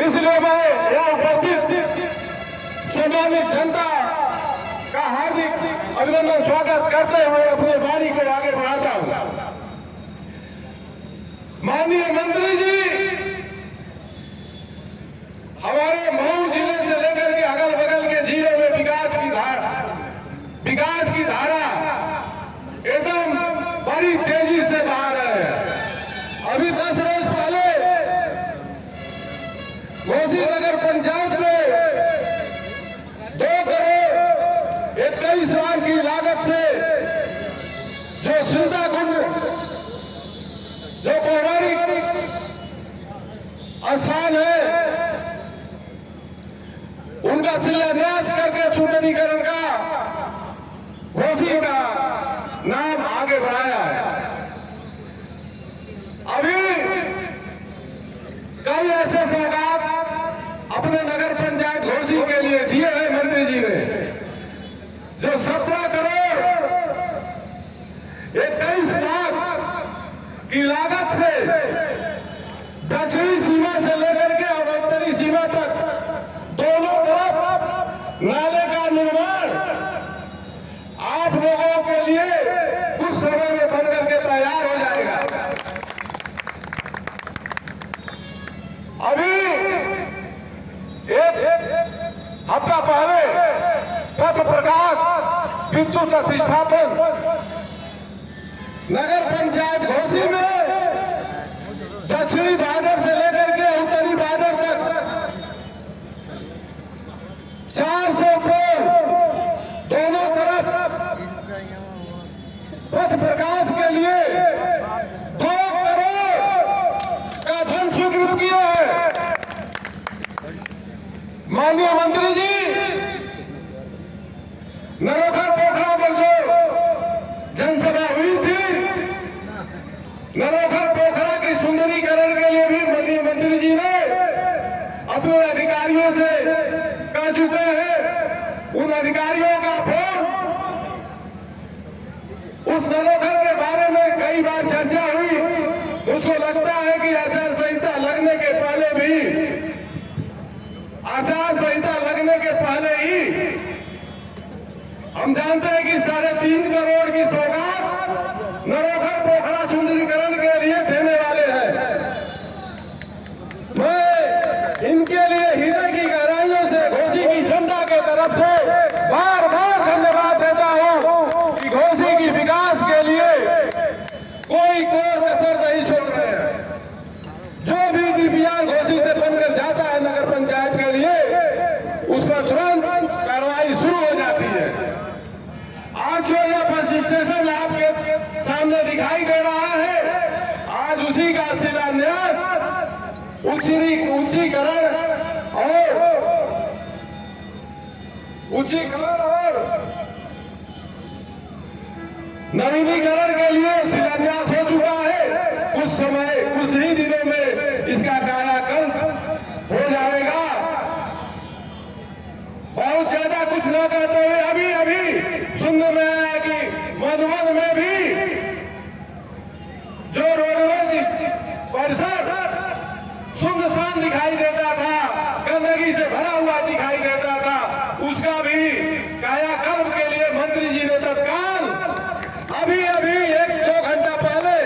इसलिए मैं यहाँ उपस्थित सम्मानित जनता का हार्दिक अभिनंदन स्वागत करते हुए अपनी वाणी को आगे बढ़ाता हूँ। माननीय मंत्री जी, हमारे मऊ जिले से लेकर के अगल बगल के जिलों में विकास की धारा एकदम बड़ी तेजी से बहा रहे हैं। अभी 10 रोज पहले घोसी नगर पंचायत में 2 करोड़ 21 लाख की लागत से जो सुविधा कुंड, जो पौराणिक स्थान है, उनका शिलान्यास करके सुंदरीकरण का घोसी का नाम आगे बढ़ाया है। अभी कई ऐसे सौगात अपने नगर पंचायत घोसी के लिए दिए हैं मंत्री जी ने, जो 17 करोड़ 21 लाख की लागत से दक्षिणी सीमा से लेकर के और उत्तरी सीमा तक दोनों तरफ नाले का निर्माण आप लोगों के लिए कुछ समय में बन करके तैयार हो जाएगा। अभी एक हफ्ता पहले पथ प्रकाश विद्युत प्रतिष्ठापन नगर पंचायत घोसी में दक्षिणी बॉर्डर से लेकर के उत्तरी बॉर्डर तक 400 पोल दोनों तरफ पथ प्रकाश के लिए 2 करोड़ का धन स्वीकृत किया है। माननीय मंत्री जी, नरोखर पोखरा पर जो जनसभा हुई थी, नरोखर पोखरा की सुंदरीकरण के लिए भी माननीय मंत्री जी ने अपने अधिकारियों से कह चुके हैं। उन अधिकारियों का फोन उस नरोखर के बारे में कई बार चर्चा हुई। मुझको लगता है कि आचार संहिता लगने के पहले ही हम जानते हैं कि 3.5 करोड़ की सौगात नरोखर पोखरा सुंदरीकरण के लिए देने वाले हैं। मैं इनके लिए हृदय की गहराइयों से घोसी की जनता के तरफ से बार बार धन्यवाद देता हूं कि घोसी की विकास के लिए कोई कसर नहीं छोड़ रहे हैं। जो भी डीपीआर घोसी से बनकर जाता है नगर पंचायत के लिए, उस पर तुरंत कार्रवाई शुरू हो जाती है। आज जो यह बस स्टेशन आपके सामने दिखाई दे रहा है, आज उसी का शिलान्यास, उच्चीकरण और नवीनीकरण के लिए शिलान्यास हो चुका है। कुछ ही दिनों में इसका कायाकल्प हो जाएगा। बहुत ज्यादा कुछ न कहते हुए अभी सुनने में आया कि मधुबन में भी जो रोडवेज परिसर सुनसान दिखाई देता था, गंदगी से भरा हुआ दिखाई देता था, उसका भी कायाकल्प के लिए मंत्री जी ने तत्काल अभी 1-2 घंटा पहले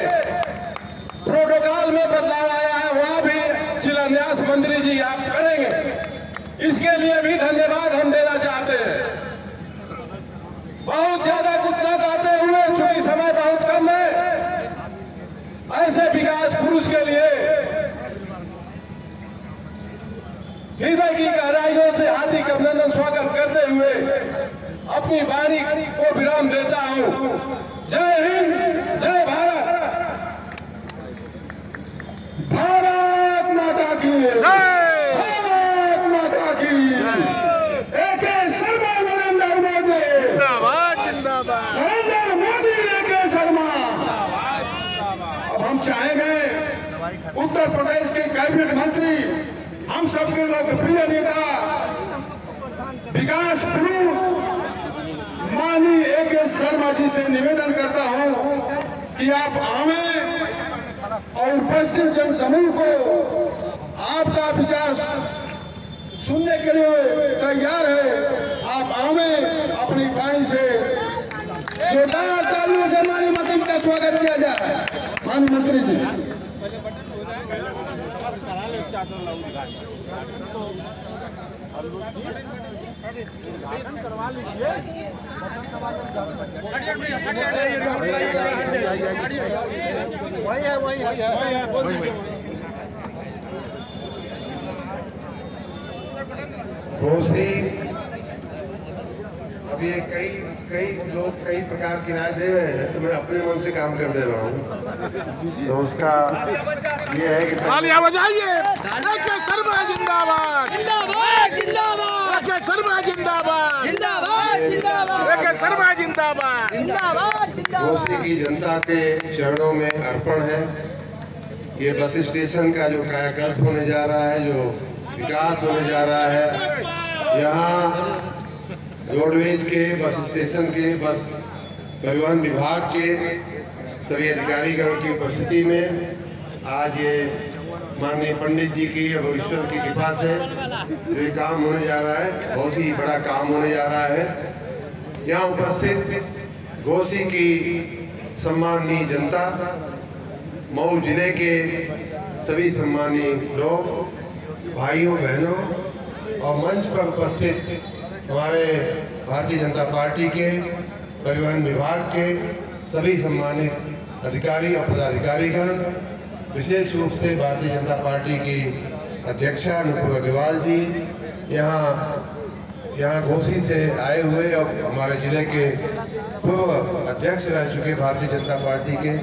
प्रोटोकॉल में बदलाव आया है, वहां भी शिलान्यास मंत्री जी आप करेंगे। इसके लिए भी धन्यवाद हम देना चाहते हैं। बहुत ज्यादा कुछ न कहते हुए, चूंकि समय बहुत कम है, ऐसे विकास पुरुष के लिए हृदय की गहराइयों से हार्दिक अभिनंदन स्वागत करते हुए अपनी वाणी को विराम देता हूं। जय हिंद, जय भारत, भारत माता की, भारत माता की। AK शर्मा नरेंद्र मोदी जिंदाबाद, नरेंद्र मोदी AK शर्मा। अब हम चाहेंगे उत्तर प्रदेश के कैबिनेट मंत्री, हम सबके लोकप्रिय नेता, विकास पुरुष माननीय AK शर्मा जी से निवेदन करता हूं कि आप आवें और उपस्थित जनसमूह को आपका विचार सुनने के लिए तैयार है। आप आवे अपनी बाई से जोरदार तालियों से माननीय मंत्री का स्वागत किया जाए। माननीय मंत्री जी करवा लीजिए। वही है। घोसी अब ये कई लोग कई प्रकार की राय दे रहे हैं, तो मैं अपने मन से काम कर दे रहा हूँ। तो उसका ये है कि तालियां बजाइए। शर्मा जिंदाबाद, जिंदाबाद, शर्मा जिंदाबाद, जिंदाबाद, शर्मा जिंदाबाद, जिंदाबाद। घोसी की जनता के चरणों में अर्पण है। ये बस स्टेशन का जो कायाकल्प होने जा रहा है, जो विकास होने जा रहा है, यहाँ रोडवेज के बस स्टेशन के बस परिवहन विभाग के सभी अधिकारीगण की उपस्थिति में आज ये माननीय पंडित जी की और ईश्वर की कृपा से जो ये काम होने जा रहा है, बहुत ही बड़ा काम होने जा रहा है। यहाँ उपस्थित घोसी की सम्माननीय जनता, मऊ जिले के सभी सम्मानीय लोग, भाइयों बहनों और मंच पर उपस्थित हमारे भारतीय जनता पार्टी के परिवहन विभाग के सभी सम्मानित अधिकारी और पदाधिकारीगण, विशेष रूप से भारतीय जनता पार्टी की अध्यक्षा नुपुर अग्रवाल जी, यहाँ घोसी से आए हुए और हमारे जिले के पूर्व अध्यक्ष रह चुके भारतीय जनता पार्टी के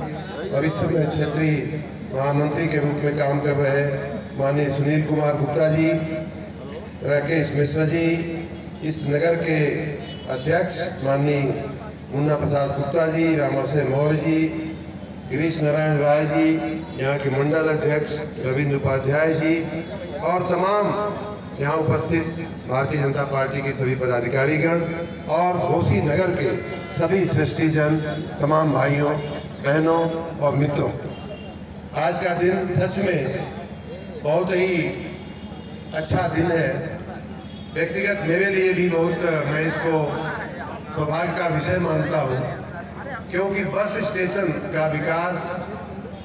और इस समय क्षेत्रीय महामंत्री के रूप में काम कर रहे माननीय सुनील कुमार गुप्ता जी, राकेश मिश्रा जी, इस नगर के अध्यक्ष माननीय मुन्ना प्रसाद गुप्ता जी, रामाशय मौर्य जी, गिरीश नारायण राय जी, यहाँ के मंडल अध्यक्ष रविंद्र उपाध्याय जी और तमाम यहाँ उपस्थित भारतीय जनता पार्टी के सभी पदाधिकारीगण और घोसी नगर के सभी सृष्टिजन, तमाम भाइयों बहनों और मित्रों, आज का दिन सच में बहुत ही अच्छा दिन है। व्यक्तिगत मेरे लिए भी बहुत, मैं इसको सौभाग्य का विषय मानता हूँ, क्योंकि बस स्टेशन का विकास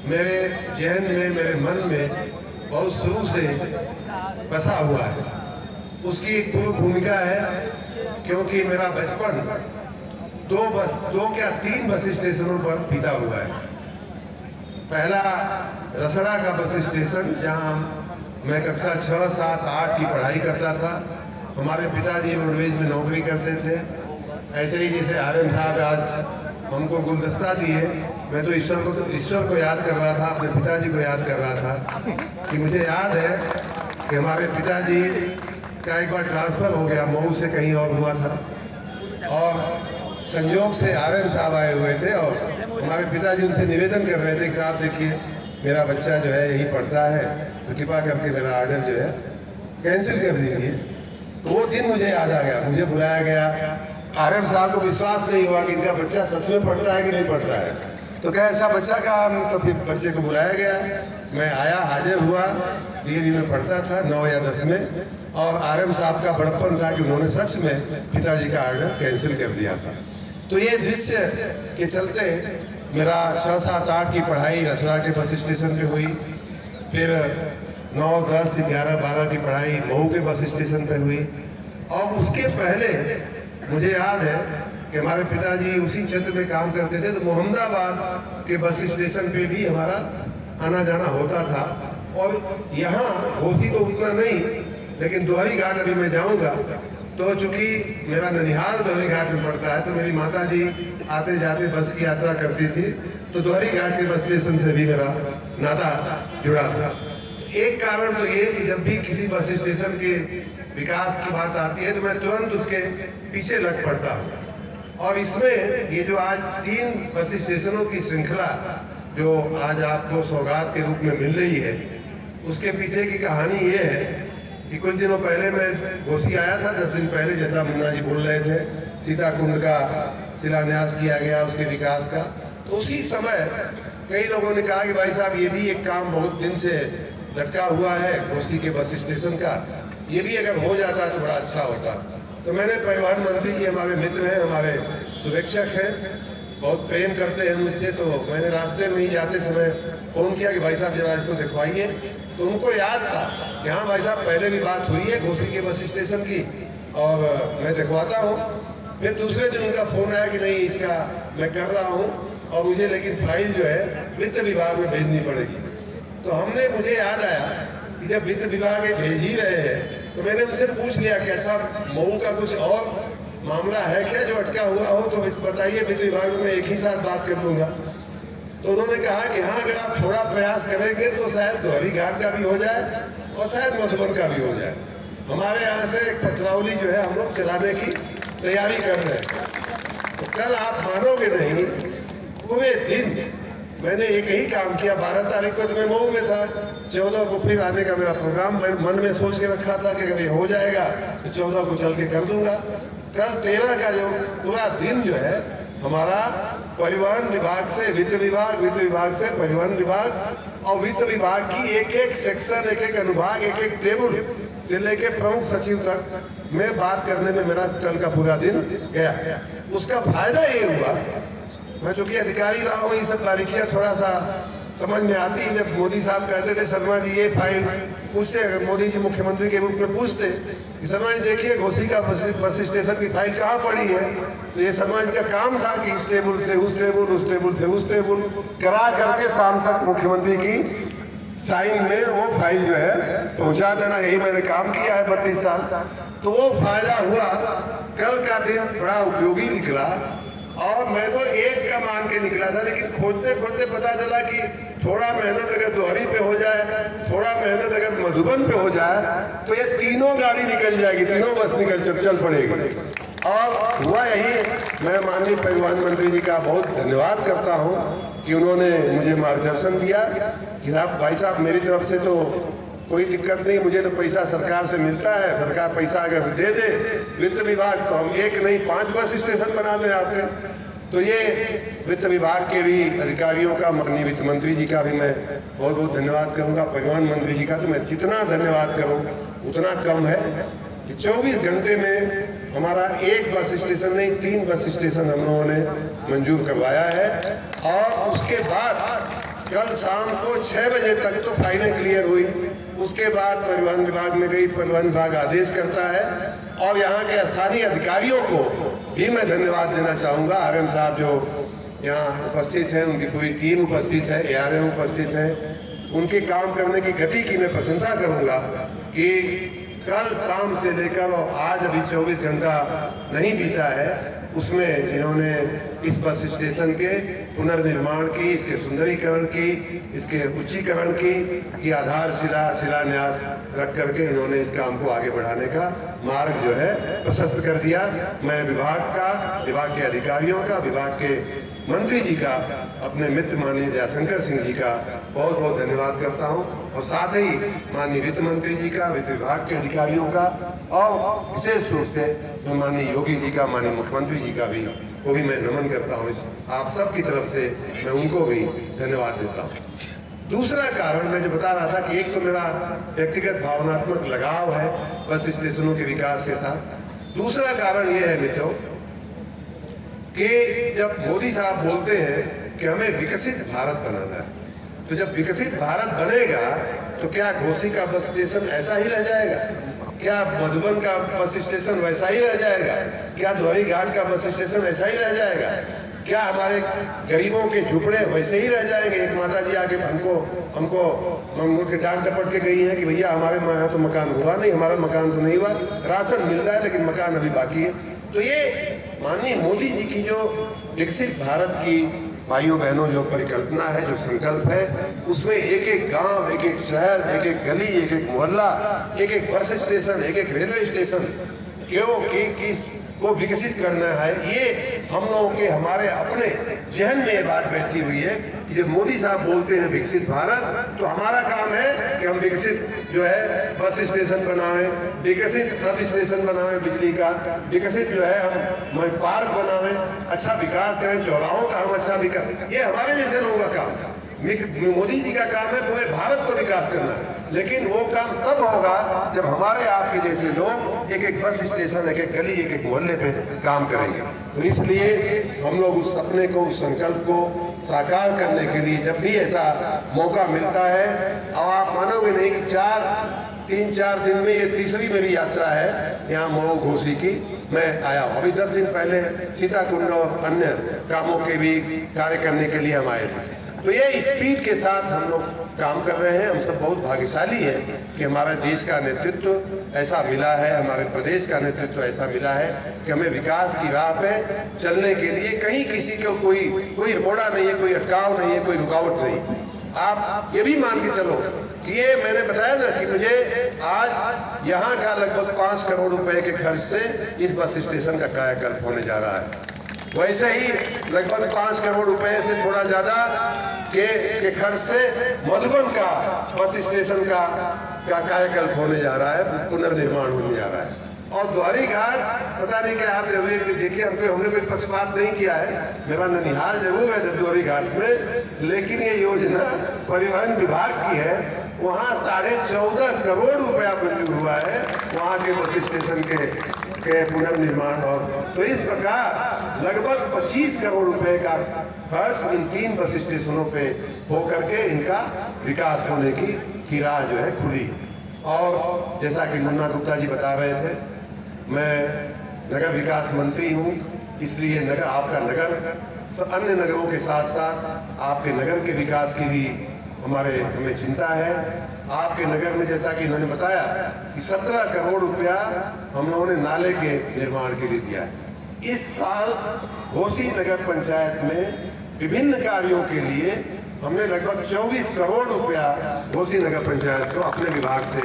मेरे जहन में, मेरे मन में बहुत शुरू से बसा हुआ है। उसकी एक पूर्व भूमिका है, क्योंकि मेरा बचपन दो क्या तीन बस स्टेशनों पर बीता हुआ है। पहला रसड़ा का बस स्टेशन, जहाँ मैं कक्षा 6, 7, 8 की पढ़ाई करता था। हमारे पिताजी रोडवेज में नौकरी करते थे। ऐसे ही जैसे आरएम साहब आज हमको गुलदस्ता दिए, मैं तो ईश्वर को याद कर रहा था, अपने पिताजी को याद कर रहा था कि मुझे याद है कि हमारे पिताजी का एक बार ट्रांसफ़र हो गया, मऊ से कहीं और हुआ था और संयोग से आरएम साहब आए हुए थे और हमारे पिताजी उनसे निवेदन कर रहे थे कि साहब देखिए मेरा बच्चा जो है यही पढ़ता है, तो कृपा करके मेरा ऑर्डर जो है कैंसिल कर दीजिए। तो वो दिन मुझे याद आ गया, मुझे बुलाया गया। आरएम साहब को विश्वास नहीं हुआ कि इनका बच्चा सच में पढ़ता है कि नहीं पढ़ता है, तो क्या ऐसा बच्चा का, तो फिर बच्चे को बुलाया गया। मैं आया, हाजिर हुआ, डीएवी में पढ़ता था 9 या 10 में, और आरएम साहब का बड़प्पन था कि उन्होंने सच में पिताजी का ऑर्डर कैंसिल कर दिया था। तो ये दृश्य के चलते मेरा 6, 7, 8 की पढ़ाई रसड़ा के बस स्टेशन पे हुई, फिर 9, 10, 11, 12 की पढ़ाई मऊ के बस स्टेशन पे हुई। और उसके पहले मुझे याद है कि हमारे पिताजी उसी क्षेत्र में काम करते थे, तो मोहम्मदाबाद के बस स्टेशन पे भी हमारा आना जाना होता था। और यहाँ घोसी तो उतना नहीं, लेकिन दोहरी घाट अभी मैं जाऊँगा तो चूंकि मेरा ननिहाल दोहरी घाट में पड़ता है, तो मेरी माता जी आते जाते बस की यात्रा करती थी, तो दोहरी घाट के बस स्टेशन से भी मेरा नाता जुड़ा था। एक कारण तो ये कि जब भी किसी बस स्टेशन के विकास की बात आती है तो मैं तुरंत उसके पीछे लग पड़ता हूँ। और इसमें ये जो आज 3 बस स्टेशनों की श्रृंखला जो आज आपको सौगात के रूप में मिल रही है, उसके पीछे की कहानी ये है कि कुछ दिनों पहले मैं घोसी आया था, 10 दिन पहले, जैसा मुन्ना जी बोल रहे थे, सीता कुंड का शिलान्यास किया गया, उसके विकास का। तो उसी समय कई लोगों ने कहा कि भाई साहब ये भी एक काम बहुत दिन से लटका हुआ है घोसी के बस स्टेशन का, ये भी अगर हो जाता तो बड़ा अच्छा होता। तो मैंने परिवहन मंत्री जी हमारे मित्र हैं, हमारे शुभेच्छक हैं, बहुत प्रेम करते हैं मुझसे, तो मैंने रास्ते में ही जाते समय फ़ोन किया कि भाई साहब जरा इसको दिखवाइए। तो उनको याद था कि हाँ भाई साहब पहले भी बात हुई है घोसी के बस स्टेशन की और मैं दिखवाता हूँ। फिर दूसरे दिन उनका फ़ोन आया कि नहीं इसका मैं कर रहा हूँ और मुझे लेकिन फाइल जो है वित्त विभाग में भेजनी पड़ेगी। तो मुझे याद आया कि जब वित्त विभाग ये भेज ही रहे हैं तो मैंने उनसे पूछ लिया कि अच्छा मऊ का कुछ और मामला है क्या जो अटका हुआ हो तो बताइए, वित्त विभाग में एक ही साथ बात कर लूँगा। तो उन्होंने कहा कि हाँ अगर आप थोड़ा प्रयास करेंगे तो शायद धोबी घाट का भी हो जाए और शायद मधुबन का भी हो जाए। हमारे यहाँ से एक पथरावली जो है हम लोग चलाने की तैयारी कर रहे हैं। तो कल आप मानोगे नहीं, पूरे दिन मैंने एक ही काम किया। 12 तारीख को तो मैं मऊ में था, 14 को फिर आने का मेरा प्रोग्राम मैं मन में सोच के रखा था कि अगर ये हो जाएगा तो 14 को चल के कर दूंगा। कल 13 का जो पूरा दिन जो है हमारा परिवहन विभाग से वित्त विभाग, वित्त विभाग से परिवहन विभाग और वित्त विभाग की एक एक सेक्शन, एक एक अनुभाग, एक एक टेबल से लेके प्रमुख सचिव तक में बात करने में मेरा कल का पूरा दिन गया। उसका फायदा ये हुआ, मैं चूंकि अधिकारी रहा हूँ, ये सब बारीकियां थोड़ा सा समझ में आती है। जब मोदी साहब कहते थे शर्मा जी ये फाइल पूछते, अगर मोदी जी मुख्यमंत्री के रूप में पूछते कि शर्मा जी देखिए घोसी का बस स्टेशन की फाइल कहाँ पड़ी है, तो ये शर्मा जी का काम था कि इस टेबल से उस टेबल, उस टेबल से उस टेबल करा करके शाम तक मुख्यमंत्री की साइन में वो फाइल जो है पहुंचा देना। यही मैंने काम किया है 32 साल। तो वो फायदा हुआ, कल का दिन बड़ा उपयोगी निकला और मैं तो एक का मान के निकला था, लेकिन खोजते खोजते पता चला कि थोड़ा मेहनत अगर दोहरी पे हो जाए, थोड़ा मेहनत अगर मधुबन पे हो जाए तो ये तीनों गाड़ी निकल जाएगी, तीनों बस चल पड़ेगी। और हुआ यही। मैं माननीय परिवहन मंत्री जी का बहुत धन्यवाद करता हूँ कि उन्होंने मुझे मार्गदर्शन दिया कि आप भाई साहब मेरी तरफ से तो कोई दिक्कत नहीं, मुझे तो पैसा सरकार से मिलता है, सरकार पैसा अगर दे दे वित्त विभाग तो हम एक नहीं 5 बस स्टेशन बना दें आपके। तो ये वित्त विभाग के भी अधिकारियों का, माननीय वित्त मंत्री जी का भी मैं बहुत बहुत धन्यवाद करूंगा। परिवहन मंत्री जी का तो मैं जितना धन्यवाद करूं उतना कम है कि 24 घंटे में हमारा एक बस स्टेशन नहीं 3 बस स्टेशन हम लोगों ने मंजूर करवाया है। और उसके बाद कल शाम को 6 बजे तक तो फाइलें क्लियर हुई। उसके बाद परिवहन विभाग में गई, परिवहन विभाग आदेश करता है। और यहाँ के स्थानीय अधिकारियों को भी मैं धन्यवाद देना चाहूँगा। आरएम साहब जो यहाँ उपस्थित हैं, उनकी पूरी टीम उपस्थित है, एआरएम उपस्थित है, उनके काम करने की गति की मैं प्रशंसा करूँगा कि कल शाम से लेकर आज अभी 24 घंटा नहीं बीता है, उसमें इन्होंने इस बस स्टेशन के पुनर्निर्माण की, इसके सुंदरीकरण की, इसके उच्चीकरण की आधारशिला शिलान्यास रख करके इन्होंने इस काम को आगे बढ़ाने का मार्ग जो है प्रशस्त कर दिया। मैं विभाग का, विभाग के अधिकारियों का, विभाग के मंत्री जी का, अपने मित्र माननीय जयशंकर सिंह जी का बहुत बहुत धन्यवाद करता हूं और साथ ही माननीय वित्त मंत्री जी का, वित्त विभाग के अधिकारियों का और विशेष रूप से मैं माननीय योगी जी का, माननीय मुख्यमंत्री जी का भी को भी मैं नमन करता हूं। आप सब की तरफ से मैं उनको भी धन्यवाद देता हूं। दूसरा कारण मैं जो बता रहा था कि एक तो मेरा व्यक्तिगत भावनात्मक लगाव है बस स्टेशनों के विकास के साथ। दूसरा कारण ये है मित्रों कि जब मोदी साहब बोलते हैं कि हमें विकसित भारत बनाना है, तो जब विकसित भारत बनेगा तो क्या घोसी का बस स्टेशन ऐसा ही रह जाएगा? क्या मधुबन का बस स्टेशन वैसा ही रह जाएगा? क्या धोबी घाट का बस स्टेशन ऐसा ही रह जाएगा? क्या हमारे गरीबों के झुपड़े वैसे ही रह जाएंगे? एक माता जी आके हमको के डांट डपट के गई है कि भैया हमारे यहाँ तो मकान हुआ नहीं, हमारा मकान तो नहीं हुआ, राशन मिल रहा है लेकिन मकान अभी बाकी है। तो ये माननीय मोदी जी की जो विकसित भारत की भाइयों बहनों जो परिकल्पना है, जो संकल्प है, उसमें एक एक गांव, एक एक शहर, एक एक गली, एक एक मोहल्ला, एक एक बस स्टेशन, एक एक रेलवे स्टेशन को विकसित करना है। ये हम लोगों के हमारे अपने जहन में ये बात बैठी हुई है कि जब मोदी साहब बोलते हैं विकसित भारत, तो हमारा काम है कि हम विकसित जो है बस स्टेशन बनावें, विकसित सब स्टेशन बनावें बिजली का, विकसित जो है हम पार्क बनावें, अच्छा विकास करें, चौराहों का हम अच्छा विकास, ये हमारे जैसे लोगों का काम। मोदी जी का काम है पूरे भारत को विकास करना, लेकिन वो काम तब होगा जब हमारे आपके जैसे लोग एक एक बस स्टेशन, एक एक गली, एक एक मोहल्ले पे काम करेंगे। तो इसलिए हम लोग उस सपने को, उस संकल्प को साकार करने के लिए जब भी ऐसा मौका मिलता है, और आप मानोगे नहीं कि 3-4 दिन में ये तीसरी मेरी यात्रा है यहाँ मऊ घोसी की। मैं आया हूँ, अभी 10 दिन पहले सीताकुंड और अन्य कामों के भी कार्य करने के लिए हम आए थे। तो ये स्पीड के साथ हम लोग काम कर रहे हैं। हम सब बहुत भाग्यशाली हैं कि हमारे देश का नेतृत्व ऐसा मिला है, हमारे प्रदेश का नेतृत्व ऐसा मिला है कि हमें विकास की राह पे चलने के लिए कहीं किसी को कोई रोड़ा नहीं है, कोई अटकाव नहीं है, कोई रुकावट नहीं। आप ये भी मान के चलो कि ये मैंने बताया ना कि मुझे आज यहाँ का लगभग 5 करोड़ रुपए के खर्च से इस बस स्टेशन का कायाकल्प होने जा रहा है। वैसे ही लगभग 5 करोड़ रुपए से थोड़ा ज्यादा के खर्च से मधुबन का बस स्टेशन का कायाकल्प होने जा रहा है, पुनर्निर्माण होने जा रहा है। और द्वारी घाट पता नहीं क्या आपने देखिए, हमने कोई पक्षपात नहीं किया है, मेरा ननिहाल जरूर है द्वारी घाट में, लेकिन ये योजना परिवहन विभाग की है। वहाँ 14.5 करोड़ रुपया मंजूर हुआ है वहाँ के बस स्टेशन के पुनर्निर्माण। और तो इस प्रकार लगभग 25 करोड़ रुपए का खर्च इन 3 बस स्टेशनों पे हो करके इनका विकास होने की राह जो है खुली। और जैसा कि मुन्ना गुप्ता जी बता रहे थे, मैं नगर विकास मंत्री हूँ, इसलिए नगर आपका नगर अन्य नगरों के साथ साथ आपके नगर के विकास की भी हमें चिंता है। आपके नगर में जैसा कि इन्होंने बताया कि 17 करोड़ रुपया हम लोगों ने नाले के निर्माण के लिए दिया है। इस साल घोसी नगर पंचायत में विभिन्न कार्यों के लिए हमने लगभग 24 करोड़ रुपया घोसी नगर पंचायत को अपने विभाग से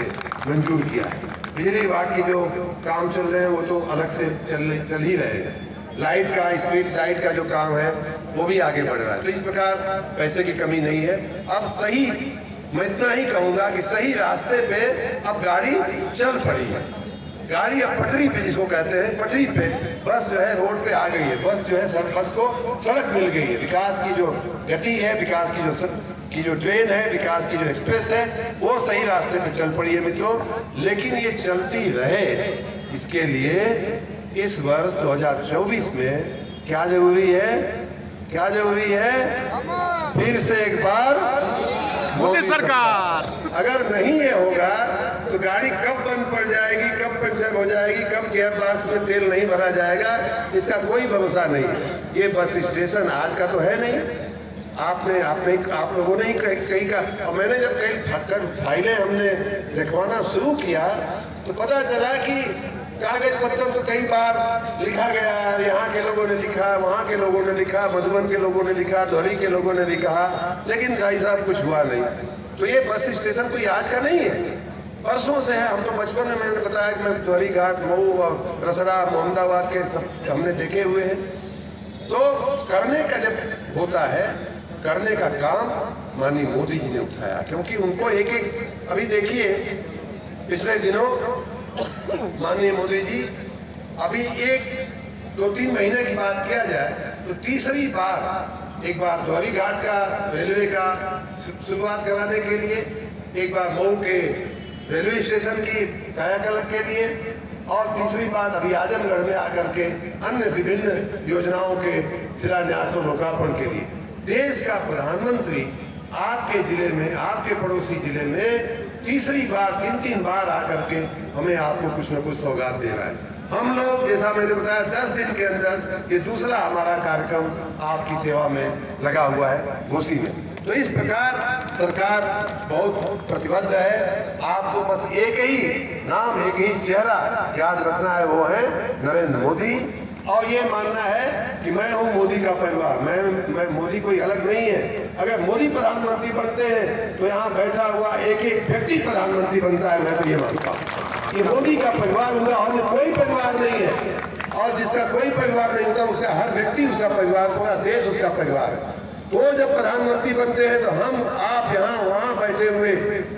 मंजूर किया है। बिजली विभाग की जो काम चल रहे हैं वो तो अलग से चल ही रहे हैं। लाइट का, स्ट्रीट लाइट का जो काम है वो भी आगे बढ़ रहा है। तो इस प्रकार पैसे की कमी नहीं है। अब सही, मैं इतना ही कहूंगा कि सही रास्ते पे अब गाड़ी चल पड़ी है। गाड़ी अब पटरी पे, जिसको कहते हैं पटरी पे, बस जो है रोड पे आ गई है। बस जो है बस को सड़क मिल गई है। विकास की जो गति है, विकास की जो ट्रेन है, विकास की जो एक्सप्रेस है, वो सही रास्ते पे चल पड़ी है मित्रों। लेकिन ये चलती रहे, इसके लिए इस वर्ष 2024 में क्या जरूरी है? क्या जरूरी है? फिर से एक बार मोदी सरकार। अगर नहीं ये होगा तो गाड़ी कब बंद पड़ जाएगी, कब पंचर हो जाएगी, कब गियर बॉक्स में तेल नहीं भरा जाएगा, इसका कोई भरोसा नहीं है। ये बस स्टेशन आज का तो है नहीं। आप लोगों ने ही कहीं का, और मैंने जब कई फाइलें हमने लिखवाना शुरू किया तो पता चला कि कागज पत्थर तो कई बार लिखा गया, यहाँ के लोगों ने लिखा, वहाँ के लोगों ने लिखा, मधुबन के लोगों ने लिखा, धौरी के लोगों ने भी कहा, लेकिन भाई साहब कुछ हुआ नहीं। तो ये बस स्टेशन कोई आज का नहीं है, परसों से है। हम तो बचपन में, मैंने बताया कि मैं द्वारी घाट, मऊ और रसड़ा, मोहम्मदाबाद के सब हमने देखे हुए हैं। तो करने का जब होता है, करने का काम माननीय मोदी जी ने उठाया, क्योंकि उनको एक अभी देखिए पिछले दिनों माननीय मोदी जी, अभी 1-2-3 महीने की बात किया जाए तो तीसरी बार, एक बार द्वारी घाट का रेलवे का शुरुआत कराने के लिए, एक बार मऊ के रेलवे स्टेशन की कायाकल्प के लिए, और तीसरी बार अभी आजमगढ़ में आकर के अन्य विभिन्न योजनाओं के शिलान्यास और लोकार्पण के लिए। देश का प्रधानमंत्री आपके जिले में, आपके पड़ोसी जिले में तीसरी बार, 3 बार आकर के हमें आपको कुछ न कुछ सौगात दे रहा है। हम लोग, जैसा मैंने बताया, 10 दिन के अंदर ये दूसरा हमारा कार्यक्रम आपकी सेवा में लगा हुआ है घोसी में। तो इस प्रकार सरकार बहुत प्रतिबद्ध है। आपको बस एक ही नाम, एक ही चेहरा याद रखना है, वो है नरेंद्र मोदी। और ये मानना है कि मैं हूँ मोदी का परिवार, मैं मोदी कोई अलग नहीं है। अगर मोदी प्रधानमंत्री बनते हैं तो यहाँ बैठा हुआ एक व्यक्ति प्रधानमंत्री बनता है, मैं तो ये मानता हूँ। ये मोदी का परिवार होगा, और कोई परिवार नहीं है। और जिसका कोई परिवार नहीं होता, उसका हर व्यक्ति उसका परिवार, पूरा देश उसका परिवार है। तो जब प्रधानमंत्री बनते हैं तो हम, आप यहाँ वहाँ बैठे हुए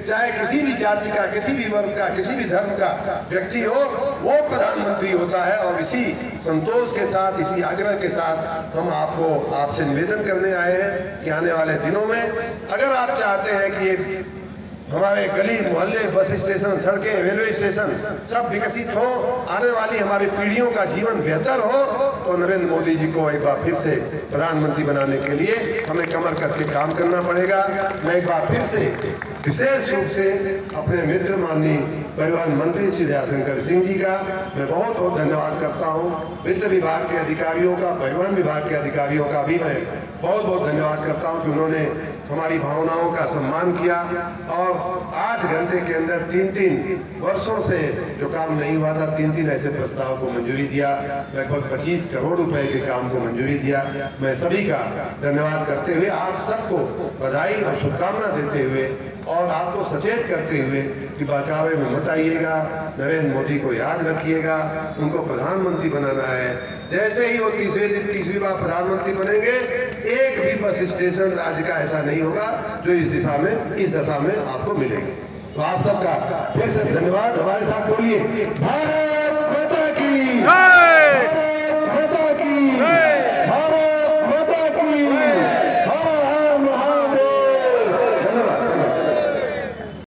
चाहे किसी भी जाति का, किसी भी वर्ग का, किसी भी धर्म का व्यक्ति हो, वो प्रधानमंत्री होता है। और इसी संतोष के साथ, इसी आग्रह के साथ हम आपसे निवेदन करने आए हैं कि आने वाले दिनों में अगर आप चाहते हैं कि ये हमारे गली मोहल्ले, बस स्टेशन, सड़कें, रेलवे स्टेशन सब विकसित हो, आने वाली हमारी पीढ़ियों का जीवन बेहतर हो, तो नरेंद्र मोदी जी को एक बार फिर से प्रधानमंत्री बनाने के लिए हमें कमर कस के काम करना पड़ेगा। मैं एक बार फिर से विशेष रूप से अपने मित्र माननीय परिवहन मंत्री श्री दयाशंकर सिंह जी का मैं बहुत बहुत धन्यवाद करता हूँ। वित्त विभाग के अधिकारियों का, परिवहन विभाग के अधिकारियों का भी मैं बहुत बहुत धन्यवाद करता हूँ कि उन्होंने हमारी भावनाओं का सम्मान किया और 8 घंटे के अंदर 3 वर्षों से जो काम नहीं हुआ था, 3 ऐसे प्रस्ताव को मंजूरी दिया, लगभग 25 करोड़ रुपए के काम को मंजूरी दिया। मैं सभी का धन्यवाद करते हुए आप सबको बधाई और शुभकामना देते हुए और आपको सचेत करते हुए कि बहकावे में मत आइएगा, नरेंद्र मोदी को याद रखिएगा, उनको प्रधानमंत्री बनाना है। जैसे ही वो तीसरी बार प्रधानमंत्री बनेंगे, एक भी बस स्टेशन राज्य का ऐसा नहीं होगा जो इस दशा में आपको मिलेगा। तो आप सबका फिर से धन्यवाद। हमारे साथ बोलिए भारत